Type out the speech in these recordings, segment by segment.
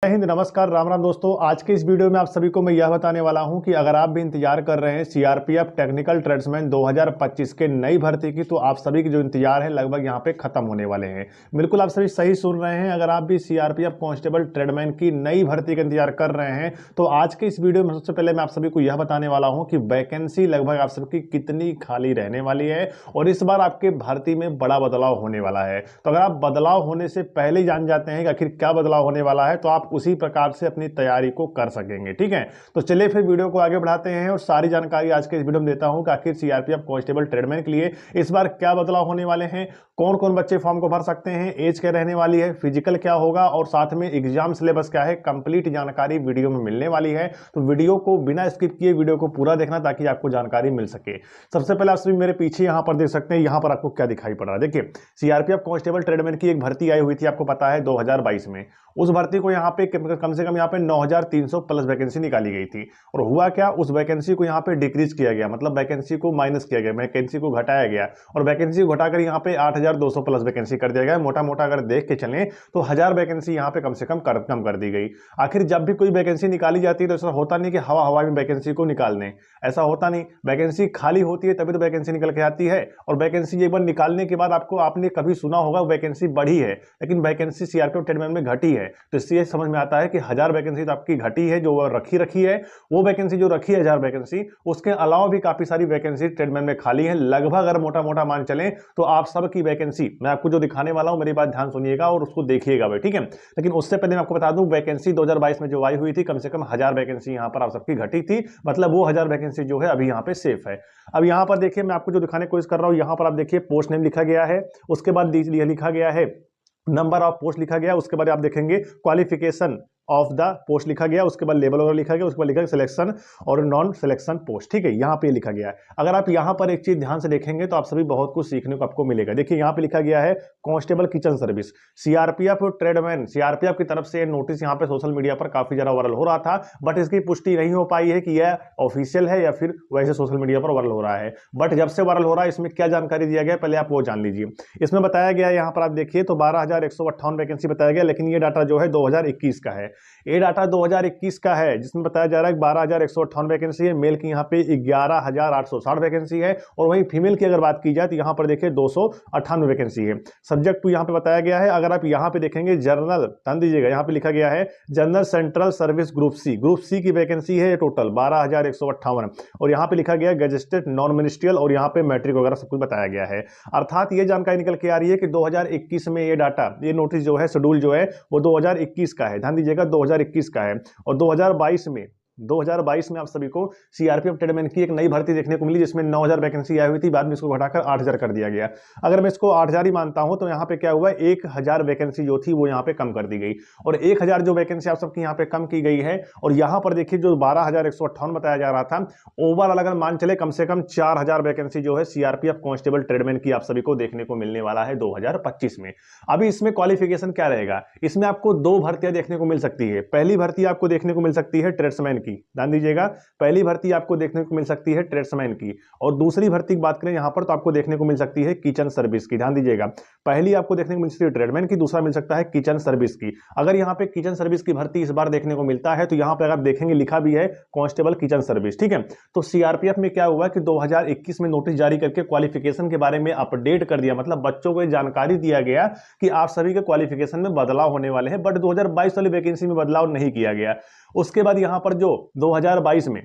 जय हिंद, नमस्कार, राम राम दोस्तों। आज के इस वीडियो में आप सभी को मैं यह बताने वाला हूं कि अगर आप भी इंतजार कर रहे हैं सीआरपीएफ टेक्निकल ट्रेड्समैन 2025 के नई भर्ती की, तो आप सभी की जो इंतजार है लगभग यहां पे खत्म होने वाले हैं। बिल्कुल आप सभी सही सुन रहे हैं। अगर आप भी सीआरपीएफ कांस्टेबल ट्रेडमैन की नई भर्ती का इंतजार कर रहे हैं तो आज के इस वीडियो में सबसे पहले मैं आप सभी को यह बताने वाला हूँ कि वैकेंसी लगभग आप सबकी कितनी खाली रहने वाली है और इस बार आपके भर्ती में बड़ा बदलाव होने वाला है। तो अगर आप बदलाव होने से पहले ही जान जाते हैं कि आखिर क्या बदलाव होने वाला है तो आप उसी प्रकार से अपनी तैयारी को कर सकेंगे। ठीक है, तो चलिए फिर वीडियो को आगे बढ़ाते हैं और सारी जानकारी आज के इस वीडियो में देता हूं कि आखिर सीआरपीएफ कांस्टेबल ट्रेडमैन के लिए इस बार क्या बदलाव होने वाले हैं, कौन कौन बच्चे फॉर्म को भर सकते हैं, एज क्या रहने वाली है, फिजिकल क्या होगा और साथ में एग्जाम सिलेबस क्या है। कंप्लीट जानकारी वीडियो में मिलने वाली है, तो वीडियो को बिना स्किप किए वीडियो को पूरा देखना ताकि आपको जानकारी मिल सके। सबसे पहले आप सभी मेरे पीछे यहां पर देख सकते हैं, यहां पर आपको क्या दिखाई पड़ रहा है। देखिए, सीआरपीएफ कांस्टेबल ट्रेडमैन की एक भर्ती आई हुई थी, आपको पता है 2022 में। उस भर्ती को यहाँ पे कम से कम यहाँ पे 9300 प्लस वैकेंसी निकाली गई थी और हुआ क्या, उस वैकेंसी को यहाँ पे डिक्रीज किया गया, मतलब वैकेंसी को माइनस किया गया, वैकेंसी को घटाया गया और वैकेंसी को घटाकर यहाँ पे 8200 प्लस वैकेंसी कर दिया गया। मोटा मोटा अगर देख के चलें तो 1000 वैकेंसी यहाँ पे कम से कम कर दी गई। आखिर जब भी कोई वैकेंसी निकाली जाती है तो ऐसा होता नहीं कि हवा हवा में वैकेंसी को निकाल दें, ऐसा होता नहीं। वैकेंसी खाली होती है तभी तो वैकेंसी निकल के आती है और वैकेंसी एक बार निकालने के बाद आपने कभी सुना होगा वैकेंसी बढ़ी है, लेकिन वैकेंसी सीआरपीएफ ट्रेडमैन में घटी है। तो इससे समझ में आता है कि 1000 वैकेंसी तो आपकी घटी है, जो रखी है। वो वैकेंसी जो रखी है 1000 वैकेंसी, उसके अलावा भी काफी सारी वैकेंसी ट्रेडमैन में खाली है। लगभग अगर मोटा मोटा मान चलें तो आप सब की वैकेंसी मैं आपको जो दिखाने वाला हूं, मेरी बात ध्यान सुनिएगा और उसको देखिएगा भाई, ठीक है। लेकिन उससे पहले मैं आपको बता दूं, वैकेंसी 2022 में जो आई हुई थी कम से कम 1000 वैकेंसी यहां पर आप सबकी घटी थी, मतलब वो 1000 वैकेंसी जो है अभी यहां पे सेफ है। अब यहां पर देखिए, मैं आपको जो दिखाने की कोशिश कर रहा हूं, यहां पर आप देखिए पोस्ट नेम लिखा गया है, उसके बाद लिखा गया है नंबर ऑफ पोस्ट लिखा गया, उसके बाद आप देखेंगे क्वालिफिकेशन ऑफ द पोस्ट लिखा गया, उसके बाद लेवल वगैरह लिखा गया, उसके बाद लिखा गया सिलेक्शन और नॉन सिलेक्शन पोस्ट। ठीक है, यहाँ पे लिखा गया है। अगर आप यहाँ पर एक चीज ध्यान से देखेंगे तो आप सभी बहुत कुछ सीखने को आपको मिलेगा। देखिए, यहाँ पे लिखा गया है constable kitchen service CRPF tradesman. CRPF की तरफ से नोटिस यहाँ पे सोशल मीडिया पर काफी ज्यादा वायरल हो रहा था, बट इसकी पुष्टि नहीं हो पाई है कि यह ऑफिशियल है या फिर वैसे सोशल मीडिया पर वायरल हो रहा है। बट जब से वायरल हो रहा है, इसमें क्या जानकारी दिया गया पहले आप वो जान लीजिए। इसमें बताया गया है, यहाँ पर आप देखिए तो 12158 वैकेंसी बताया गया, लेकिन ये डाटा जो है 2021 का है। ये डाटा 2021 का है जिसमें बताया जा रहा है 12158 वैकेंसी है। मेल की यहाँ पे 11860 वैकेंसी है और वहीं फीमेल की अगर बात की जाए तो यहाँ पर देखिए 298 वैकेंसी है। सब्जेक्ट टू यहाँ पे बताया गया है। अगर आप यहाँ पे देखेंगे जनरल, ध्यान दीजिएगा, यहाँ पे लिखा गया है general central service group C की वैकेंसी है टोटल 12158 और यहाँ पे लिखा गया गजेस्टेड नॉन मिनिस्ट्रियल और यहाँ पे मैट्रिक वगैरह सब कुछ बताया गया है। अर्थात ये जानकारी निकल के आ रही है कि 2021 में ये डाटा, ये नोटिस जो है, शेड्यूल जो है वो 2021 का है। ध्यान दीजिएगा 2021 का है और 2022 में आप सभी को सीआरपीएफ ट्रेडमैन की एक नई भर्ती देखने को मिली जिसमें 9000 वैकेंसी आई हुई थी, बाद में इसको घटाकर 8000 कर दिया गया। अगर मैं इसको 8000 ही मानता हूं तो यहाँ पे क्या हुआ, 1000 वैकेंसी जो थी वो यहाँ पे कम कर दी गई और 1000 जो वैकेंसी आप सबकी यहाँ पे कम की गई है। और यहाँ पर देखिए जो 12158 बताया जा रहा था, ओवरऑल अगर मान चले कम से कम 4000 वैकेंसी जो है सीआरपीएफ कांस्टेबल ट्रेडमैन की आप सभी को देखने को मिलने वाला है 2025 में। अभी इसमें क्वालिफिकेशन क्या रहेगा, इसमें आपको दो भर्तियां देखने को मिल सकती है। पहली भर्ती आपको देखने को मिल सकती है ट्रेड्समैन की, ध्यान दीजिएगा, पहली भर्ती आपको देखने को मिल सकती है ट्रेड्समैन की और दूसरी भर्ती की बात करें यहां पर तो आपको देखने को मिल सकती है किचन सर्विस की। ध्यान दीजिएगा, पहली आपको देखने को मिल सकती है ट्रेडमैन की, दूसरा मिल सकता है किचन सर्विस की। अगर यहां पे किचन सर्विस की भर्ती इस बार देखने को मिलता है तो यहां पे अगर देखेंगे लिखा भी है कांस्टेबल किचन सर्विस। ठीक है, तो सीआरपीएफ में क्या हुआ कि 2021 में नोटिस जारी करके क्वालिफिकेशन के बारे में अपडेट कर दिया, मतलब बच्चों को जानकारी दिया गया कि आप सभी के क्वालिफिकेशन में बदलाव होने वाले हैं, बट 2022 वाली वैकेंसी में बदलाव नहीं किया गया। उसके बाद यहां पर जो 2022 में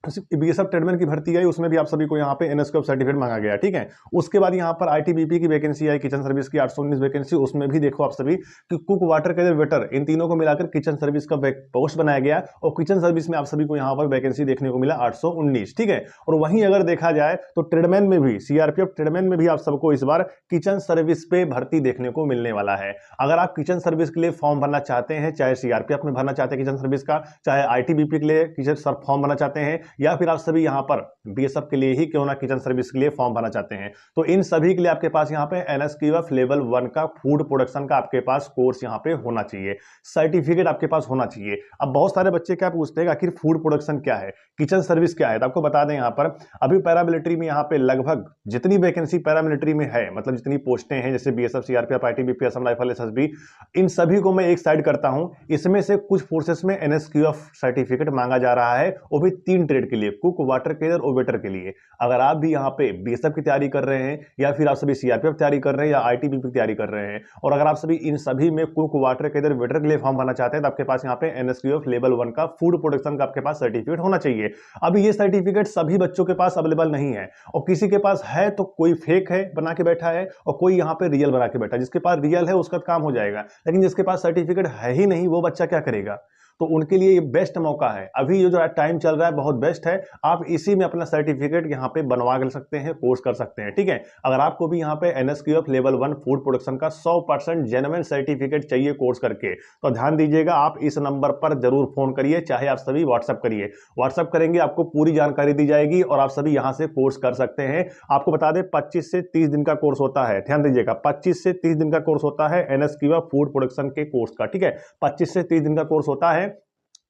बीएसएफ ट्रेडमैन की भर्ती आई उसमें भी आप सभी को यहाँ पे एनएसक्यू सर्टिफिकेट मांगा गया। ठीक है, उसके बाद यहाँ पर आईटीबीपी की वैकेंसी आई किचन सर्विस की 819 वैकेंसी, उसमें भी देखो आप सभी कि कुक, वाटर कैरियर, वेटर, इन तीनों को मिलाकर किचन सर्विस का पोस्ट बनाया गया और किचन सर्विस में आप सभी को यहाँ पर वैकेंसी देखने को मिला 819। ठीक है, और वहीं अगर देखा जाए तो ट्रेडमैन में भी, सीआरपीएफ ट्रेडमैन में भी आप सबको इस बार किचन सर्विस पे भर्ती देखने को मिलने वाला है। अगर आप किचन सर्विस के लिए फॉर्म भरना चाहते हैं, चाहे सीआरपीएफ में भरना चाहते हैं किचन सर्विस का, चाहे आईटीबीपी के लिए किचन फॉर्म भरना चाहते हैं, या फिर आप सभी यहाँ पर बीएसएफ के लिए ही क्यों ना किचन सर्विस के लिए फॉर्म भरना चाहते हैं, तो इन सभी के लिए आपके पास यहाँ पे एनएसक्यूएफ लेवल 1 का फूड प्रोडक्शन का आपके पास कोर्स यहाँ पे होना चाहिए, सर्टिफिकेट आपके पास होना चाहिए। अब बहुत सारे बच्चे क्या पूछते हैं आखिर फूड प्रोडक्शन क्या है, किचन सर्विस क्या है, तो आपको बता दें यहाँ पर अभी पैरामिलिट्री में यहाँ पे लगभग जितनी वैकेंसी पैरामिलिट्री में है, मतलब जितनी पोस्टें हैं जैसे BSF, CRPF, ITBP, Assam rifle, SSB, इन सभी को मैं एक साइड करता हूं। इसमें से कुछ फोर्सेस में एनएसक्यूएफ सर्टिफिकेट मांगा जा रहा है, वो भी 3 ट्रेड के लिए, कुक, वाटर केयर और वेटर के लिए। अगर आप भी यहाँ पे बीएसएफ की तैयारी कर रहे हैं या फिर आप सभी सीआरपीएफ तैयारी कर रहे हैं या आईटीबीपी की तैयारी कर रहे हैं और अगर आप सभी इन सभी में कुक, वाटर केयर, वेटर के लिए फॉर्म भरना चाहते हैं तो आपके पास यहाँ पे एनएसक्यूएफ लेवल 1 का फूड प्रोडक्शन का आपके पास सर्टिफिकेट होना चाहिए। अब ये सर्टिफिकेट सभी बच्चों के पास अवेलेबल नहीं है और किसी के पास है तो कोई फेक है बना के बैठा है और कोई यहाँ पे रियल बना के बैठा है। जिसके पास रियल है उसका काम हो जाएगा, लेकिन जिसके पास सर्टिफिकेट है ही नहीं वो बच्चा क्या करेगा। तो उनके लिए ये बेस्ट मौका है, अभी ये जो टाइम चल रहा है बहुत बेस्ट है, आप इसी में अपना सर्टिफिकेट यहाँ पे बनवा कर सकते हैं, कोर्स कर सकते हैं, ठीक है। अगर आपको भी यहाँ पे एनएसक्यूएफ लेवल 1 फूड प्रोडक्शन का 100% जेन्युइन सर्टिफिकेट चाहिए कोर्स करके, तो ध्यान दीजिएगा, आप इस नंबर पर जरूर फोन करिए, चाहे आप सभी व्हाट्सएप करिए। व्हाट्सएप करेंगे आपको पूरी जानकारी दी जाएगी और आप सभी यहाँ से कोर्स कर सकते हैं। आपको बता दें 25 से 30 दिन का कोर्स होता है, ध्यान दीजिएगा 25 से 30 दिन का कोर्स होता है एनएसक्यूएफ फूड प्रोडक्शन के कोर्स का, ठीक है। 25 से 30 दिन का कोर्स होता है,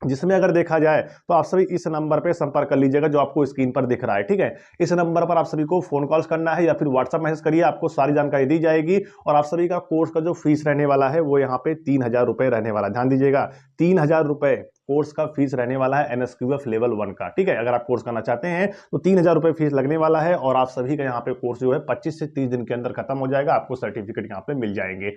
जिसमें अगर देखा जाए तो आप सभी इस नंबर पे संपर्क कर लीजिएगा जो आपको स्क्रीन पर दिख रहा है, ठीक है। इस नंबर पर आप सभी को फोन कॉल्स करना है या फिर व्हाट्सएप मैसेज करिए, आपको सारी जानकारी दी जाएगी। और आप सभी का कोर्स का जो फीस रहने वाला है वो यहाँ पे 3000 रुपए रहने वाला है, ध्यान दीजिएगा 3000 रुपए कोर्स का फीस रहने वाला है एनएसक्यूएफ लेवल 1 का, ठीक है। अगर आप कोर्स करना चाहते हैं तो 3000 रुपए फीस लगने वाला है और आप सभी का यहाँ पे कोर्स जो है 25 से 30 दिन के अंदर खत्म हो जाएगा, आपको सर्टिफिकेट यहाँ पे मिल जाएंगे।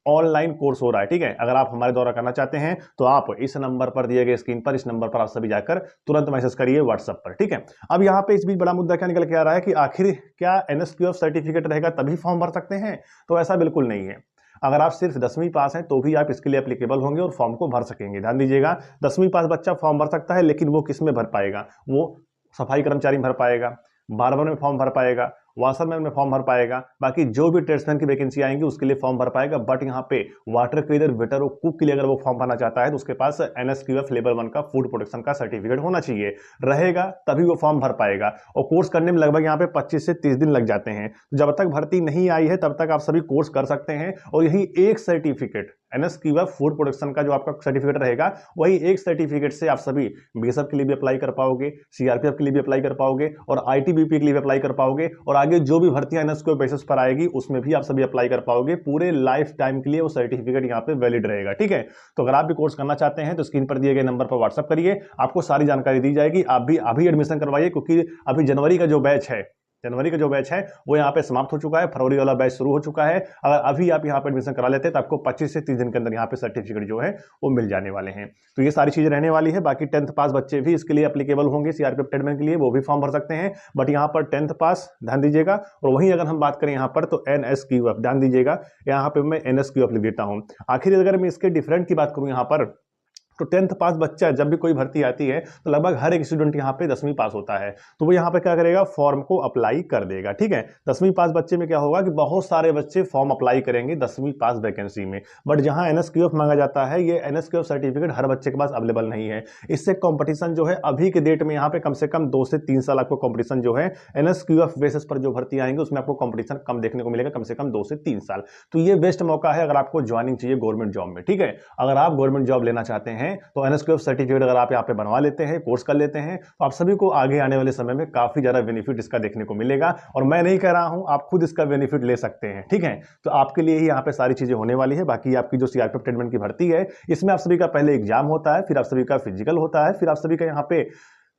ऑनलाइन कोर्स हो रहा है, ठीक है। अगर आप हमारे द्वारा करना चाहते हैं तो आप इस नंबर पर दिए गए स्क्रीन पर, इस नंबर पर आप सभी जाकर तुरंत मैसेज करिए व्हाट्सएप पर, ठीक है। अब यहाँ पे इस बीच बड़ा मुद्दा क्या निकल के आ रहा है कि आखिर क्या एनएसक्यूएफ सर्टिफिकेट रहेगा तभी फॉर्म भर सकते हैं, तो ऐसा बिल्कुल नहीं है। अगर आप सिर्फ 10वीं पास हैं तो भी आप इसके लिए एप्लीकेबल होंगे और फॉर्म को भर सकेंगे। ध्यान दीजिएगा 10वीं पास बच्चा फॉर्म भर सकता है, लेकिन वो किस में भर पाएगा, वो सफाई कर्मचारी में भर पाएगा, बार्बर में फॉर्म भर पाएगा, वाशरमैन में फॉर्म भर पाएगा, बाकी जो भी ट्रेड्समैन की वैकेंसी आएंगी उसके लिए फॉर्म भर पाएगा। बट यहाँ पे वाटर क्लीनर, वेटर और कुक के लिए अगर वो फॉर्म भरना चाहता है तो उसके पास एनएसक्यूएफ लेवल 1 का फूड प्रोडक्शन का सर्टिफिकेट होना चाहिए, रहेगा तभी वो फॉर्म भर पाएगा। और कोर्स करने में लगभग यहाँ पे 25 से 30 दिन लग जाते हैं। जब तक भर्ती नहीं आई है तब तक आप सभी कोर्स कर सकते हैं और यही एक सर्टिफिकेट एनएसक्यूएफ फूड प्रोडक्शन का जो आपका सर्टिफिकेट रहेगा, वही एक सर्टिफिकेट से आप सभी बीएसएफ के लिए भी अप्लाई कर पाओगे, सीआरपीएफ के लिए भी अप्लाई कर पाओगे और आईटीबीपी के लिए भी अप्लाई कर पाओगे और आगे जो भी भर्तियां एनएसक्यूएफ बेसिस पर आएगी उसमें भी आप सभी अप्लाई कर पाओगे। पूरे लाइफ टाइम के लिए वो सर्टिफिकेट यहाँ पे वैलिड रहेगा, ठीक है। तो अगर आप भी कोर्स करना चाहते हैं तो स्क्रीन पर दिए गए नंबर पर व्हाट्सएप करिए, आपको सारी जानकारी दी जाएगी। आप भी अभी एडमिशन करवाइए, क्योंकि अभी जनवरी का जो बैच है वो यहाँ पे समाप्त हो चुका है, फरवरी वाला बैच शुरू हो चुका है। अगर अभी आप यहाँ पे एडमिशन करा लेते हैं तो आपको 25 से 30 दिन के अंदर यहाँ पे सर्टिफिकेट जो है वो मिल जाने वाले हैं। तो ये सारी चीजें रहने वाली है। बाकी 10th पास बच्चे भी इसके लिए एप्लीकेबल होंगे, सीआरपीएफ ट्रेडमैन के लिए वो भी फॉर्म भर सकते हैं। बट यहाँ पर 10th पास ध्यान दीजिएगा। और वहीं अगर हम बात करें यहाँ पर तो एनएसक्यूएफ, ध्यान दीजिएगा यहाँ पे मैं एनएसक्यूएफ लिख देता हूँ। आखिर अगर मैं इसके डिफरेंट की बात करूँ यहाँ पर, तो 10th पास बच्चा जब भी कोई भर्ती आती है तो लगभग हर एक स्टूडेंट यहाँ पे 10वीं पास होता है, तो वो यहाँ पे क्या करेगा, फॉर्म को अप्लाई कर देगा, ठीक है। 10वीं पास बच्चे में क्या होगा कि बहुत सारे बच्चे फॉर्म अप्लाई करेंगे 10वीं पास वैकेंसी में। बट जहाँ एनएसक्यूएफ मांगा जाता है, ये एनएसक्यूएफ सर्टिफिकेट हर बच्चे के पास अवेलेबल नहीं है। इससे कॉम्पिटिशन जो है अभी के डेट में यहाँ पे कम से कम 2 से 3 साल आपको कॉम्पिटिशन जो है एनएसक्यूएफ बेसिस पर जो भर्ती आएंगे उसमें आपको कॉम्पिटिशन कम देखने को मिलेगा, कम से कम 2 से 3 साल। तो ये बेस्ट मौका है अगर आपको ज्वाइनिंग चाहिए गवर्नमेंट जॉब में, ठीक है। अगर आप गवर्नमेंट जॉब लेना चाहते हैं तो एनएसक्यूएफ सर्टिफिकेट अगर आप यहाँ पे बनवा लेते हैं, कोर्स कर लेते हैं, तो आप सभी को आगे आने वाले समय में काफी ज्यादा बेनिफिट इसका देखने को मिलेगा। और मैं नहीं कह रहा हूं, आप खुद इसका बेनिफिट ले सकते हैं, ठीक है। तो आपके लिए ही यहाँ पे सारी चीजें होने वाली है। बाकी आपकी जो सीआरपीएफ ट्रेडमैन की भर्ती है, इसमें आप सभी का पहले एग्जाम होता है, फिर आप सभी का फिजिकल होता है, फिर आप सभी का यहाँ पे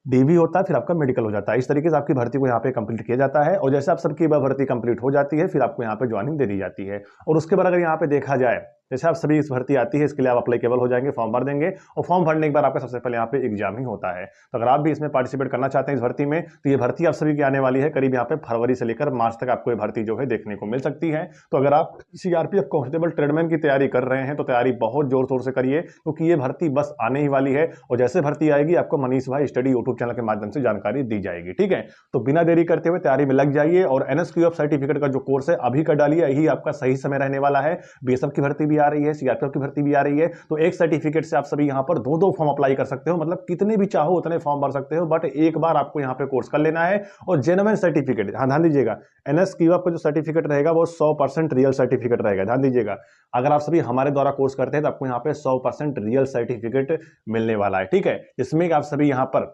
डीवी होता है, फिर आपका मेडिकल हो जाता है। इस तरीके से आपकी भर्ती को यहाँ पे कंप्लीट किया जाता है और जैसे आप सबकी भर्ती कंप्लीट हो जाती है फिर आपको यहाँ पे ज्वाइनिंग दे दी जाती है। और उसके बाद अगर यहाँ पे देखा जाए, जैसे आप सभी इस भर्ती आती है इसके लिए आप अप्लीकेबल हो जाएंगे, फॉर्म भर देंगे और फॉर्म भरने के बाद आपका सबसे पहले यहाँ पे एग्जाम ही होता है। तो अगर आप भी इसमें पार्टिसिपेट करना चाहते हैं इस भर्ती में, तो ये भर्ती आप सभी की आने वाली है करीब यहाँ पे फरवरी से लेकर मार्च तक आपको ये भर्ती जो है देखने को मिल सकती है। तो अगर आप सीआरपीएफ कांस्टेबल ट्रेडमैन की तैयारी कर रहे हैं तो तैयारी बहुत जोर शोर से करिए, क्योंकि ये भर्ती बस आने ही वाली है और जैसे भर्ती आएगी आपको मनीष भाई स्टडी यूट्यूब चैनल के माध्यम से जानकारी दी जाएगी, ठीक है। तो बिना देरी करते हुए तैयारी में लग जाइए और एनएसक्यूएफ सर्टिफिकेट का जो कोर्स है अभी कर डालिए, यही आपका सही समय रहने वाला है। बीएसएफ की भर्ती भी आ रही है, सीआरपीएफ की भर्ती भी आ रही है, तो एक सर्टिफिकेट से आप सभी यहां पर दो दो फॉर्म अप्लाई कर सकते हो, मतलब कितने भी चाहो उतने फॉर्म भर सकते हो, बट एक बार आपको यहां पे कोर्स कर लेना है। और जेन्युइन सर्टिफिकेट, ध्यान दीजिएगा, एनएसक्यूएफ का जो सर्टिफिकेट रहेगा वो 100% रियल सर्टिफिकेट रहेगा। ध्यान दीजिएगा, अगर आप सभी हमारे द्वारा कोर्स करते हैं तो आपको यहां पे 100% रियल सर्टिफिकेट मिलने वाला है, ठीक है, जिसमें आप सभी यहां पर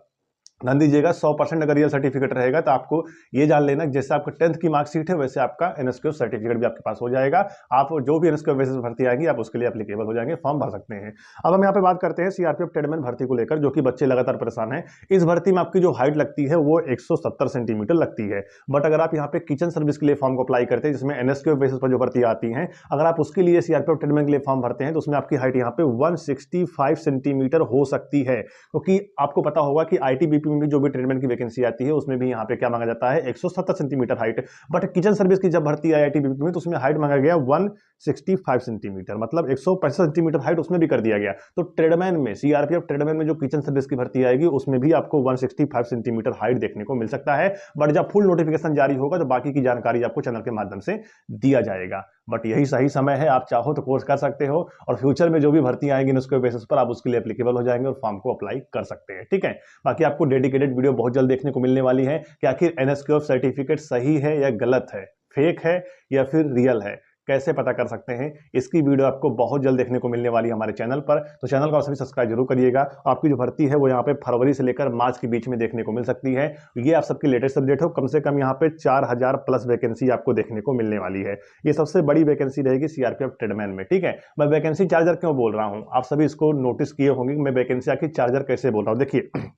ध्यान दीजिएगा 100% अगर रियल सर्टिफिकेट रहेगा तो आपको ये जान लेना जैसे आपका 10th की मार्कशीट है वैसे आपका एनएसक्यूएफ सर्टिफिकेट भी आपके पास हो जाएगा। आप जो भी एनएसक्यूएफ बेसिस भर्ती आएगी आप उसके लिए एप्लीकेबल हो जाएंगे, फॉर्म भर सकते हैं। अब हम यहाँ पे बात करते हैं सीआरपीएफ ट्रेडमैन भर्ती को लेकर, जो कि बच्चे लगातार परेशान है। इस भर्ती में आपकी जो हाइट लगती है वो 170 सेंटीमीटर लगती है, बट अगर आप यहाँ पे किचन सर्विस के लिए फॉर्म को अप्लाई करते हैं जिसमें एनएसक्यूएफ बेसिस पर जो भर्ती आती है, अगर आप उसके लिए सीआरपीएफ ट्रेडमैन के लिए फॉर्म भरते हैं तो उसमें आपकी हाइट यहाँ पे 165 सेंटीमीटर हो सकती है, क्योंकि आपको पता होगा कि आईटीबीपी में भी जो भी ट्रेडमैन वैकेंसी आती है उसमें भी यहां पे क्या मांगा जाता है 170 centimetre height, but kitchen service की जब भर्ती आई आईटीबीपी में तो उसमें हाइट मांगा गया 165 सेंटीमीटर, मतलब 165 सेंटीमीटर हाइट उसमें भी कर दिया गया। तो ट्रेडमैन में, सीआरपीएफ ट्रेडमैन में जो किचन सर्विस की भर्ती आएगी उसमें भी आपको 165 सेंटीमीटर हाइट देखने को मिल सकता है, बट जब फुल नोटिफिकेशन जारी होगा तो बाकी की जानकारी आपको चैनल के माध्यम से दिया जाएगा। बट यही सही समय है, आप चाहो तो कोर्स कर सकते हो और फ्यूचर में जो भी भर्ती आएगी उसके बेसिस पर आप उसके लिए एप्लीकेबल हो जाएंगे और फॉर्म को अप्लाई कर सकते हैं, ठीक है। बाकी आपको डेडिकेटेड वीडियो बहुत जल्द देखने को मिलने वाली है कि आखिर एनएसक्यूएफ सर्टिफिकेट सही है या गलत है, फेक है या फिर रियल है, कैसे पता कर सकते हैं, इसकी वीडियो आपको बहुत जल्द देखने को मिलने वाली है हमारे चैनल पर। तो चैनल को आप सभी सब्सक्राइब जरूर करिएगा। आपकी जो भर्ती है वो यहाँ पे फरवरी से लेकर मार्च के बीच में देखने को मिल सकती है। ये आप सबकी लेटेस्ट अपडेट हो, कम से कम यहाँ पे 4000 प्लस वैकेंसी आपको देखने को मिलने वाली है। ये सबसे बड़ी वैकेंसी रहेगी सीआरपीएफ ट्रेडमैन में, ठीक है। मैं वैकेंसी चार्जर क्यों बोल रहा हूँ, आप सभी इसको नोटिस किए होंगे कि मैं वैकेंसी आखिर चार्जर कैसे बोल रहा हूँ। देखिए,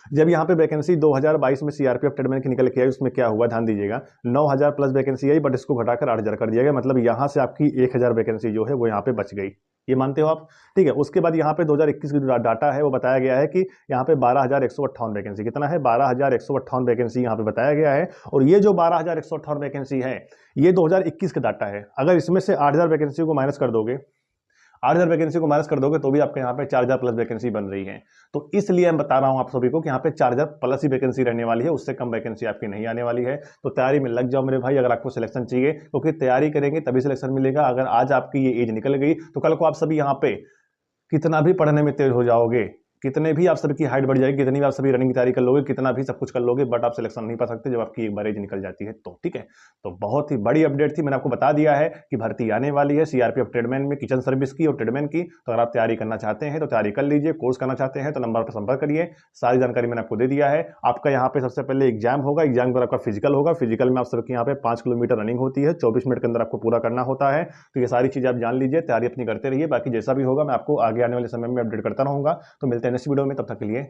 जब यहाँ पे वैकेंसी 2022 में सीआरपीएफ ट्रेडमैन की निकल के आई उसमें क्या हुआ, ध्यान दीजिएगा, 9000 प्लस वैकेंसी आई, बट इसको घटाकर 8000 कर दिया गया, मतलब यहाँ से आपकी 1000 वैकेंसी जो है वो यहाँ पे बच गई। ये मानते हो आप, ठीक है। उसके बाद यहाँ पे 2021 की जो डाटा है वो बताया गया है कि यहाँ पे 12158 वैकेंसी, कितना है 12158 वैकेंसी यहाँ पे बताया गया है। और ये जो 12158 वैकेंसी है ये 2021 का डाटा है। अगर इसमें से 8000 वैकेंसी को माइनस कर दोगे, 8000 वैकेंसी को माइनस कर दोगे तो भी आपके यहाँ पे 4000 प्लस वैकेंसी बन रही है। तो इसलिए मैं बता रहा हूं आप सभी को कि यहाँ पे 4000 प्लस ही वैकेंसी रहने वाली है, उससे कम वैकेंसी आपकी नहीं आने वाली है। तो तैयारी में लग जाओ मेरे भाई, अगर आपको सिलेक्शन चाहिए, क्योंकि तैयारी करेंगे तभी सिलेक्शन मिलेगा। अगर आज आपकी ये एज निकल गई तो कल को आप सभी यहाँ पे कितना भी पढ़ने में तेज हो जाओगे, कितने भी आप सबकी हाइट बढ़ जाएगी, कितनी भी आप सभी रनिंग की तैयारी कर लोगे, कितना भी सब कुछ कर लोगे, बट आप सिलेक्शन नहीं पा सकते जब आपकी एक बार एज निकल जाती है तो, ठीक है। तो बहुत ही बड़ी अपडेट थी, मैंने आपको बता दिया है कि भर्ती आने वाली है सीआरपीएफ ट्रेडमैन में, किचन सर्विस की और ट्रेडमैन की। तो अगर आप तैयारी करना चाहते हैं तो तैयारी कर लीजिए, कोर्स करना चाहते हैं तो नंबर पर संपर्क करिए। सारी जानकारी मैंने आपको दे दिया है। आपका यहाँ पे सबसे पहले एग्जाम होगा, एग्जाम के बाद आपका फिजिकल होगा, फिजिकल में आप सबके यहाँ पे 5 किलोमीटर रनिंग होती है, 24 मिनट के अंदर आपको पूरा करना होता है। तो ये सारी चीजें आप जान लीजिए, तैयारी अपनी करते रहिए। बाकी जैसा भी होगा मैं आपको आगे आने वाले समय में अपडेट करता रहूंगा। तो मिलते हैं नेक्स्ट वीडियो में, तब तक के लिए